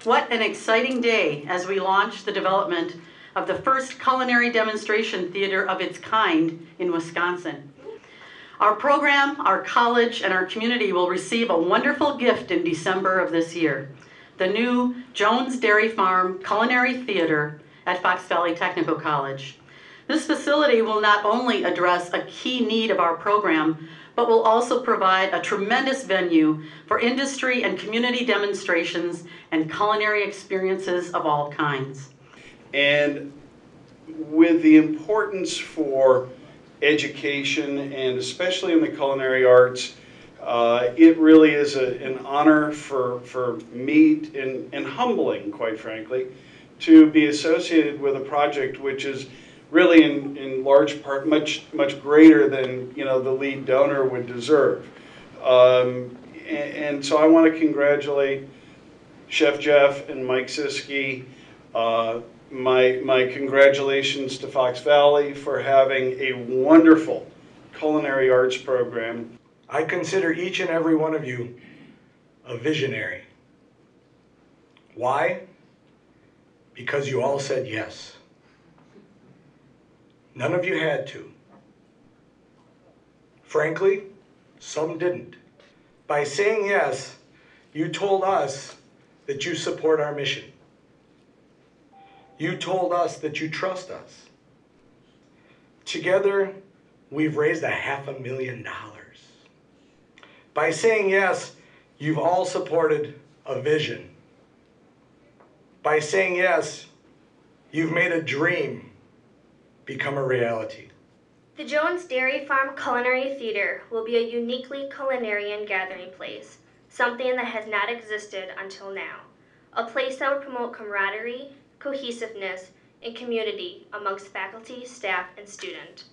What an exciting day as we launch the development of the first culinary demonstration theater of its kind in Wisconsin. Our program, our college, and our community will receive a wonderful gift in December of this year, the new Jones Dairy Farm Culinary Theater at Fox Valley Technical College. This facility will not only address a key need of our program, but will also provide a tremendous venue for industry and community demonstrations and culinary experiences of all kinds. And with the importance for education, and especially in the culinary arts, it really is an honor for me and humbling, quite frankly, to be associated with a project which is really in large part much greater than the lead donor would deserve. And so I want to congratulate Chef Jeff and Mike Siskey. My congratulations to Fox Valley for having a wonderful culinary arts program. I consider each and every one of you a visionary. Why? Because you all said yes. None of you had to. Frankly, some didn't. By saying yes, you told us that you support our mission. You told us that you trust us. Together, we've raised $500,000. By saying yes, you've all supported a vision. By saying yes, you've made a dream become a reality. The Jones Dairy Farm Culinary Theater will be a uniquely culinarian gathering place, something that has not existed until now. A place that would promote camaraderie, cohesiveness, and community amongst faculty, staff, and student.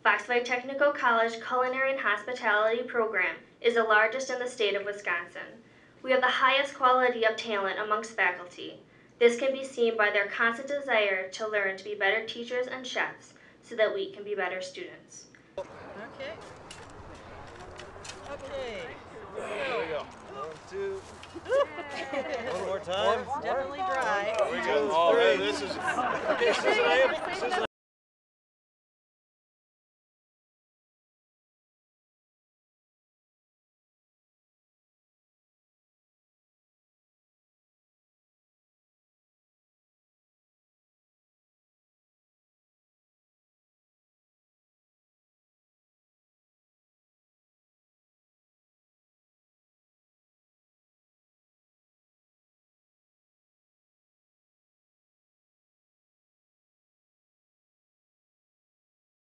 Fox Valley Technical College Culinary and Hospitality Program is the largest in the state of Wisconsin. We have the highest quality of talent amongst faculty. This can be seen by their constant desire to learn to be better teachers and chefs so that we can be better students. Okay. There we go. 1, 2. One more time. Definitely dry. There we go. Oh, hey, this is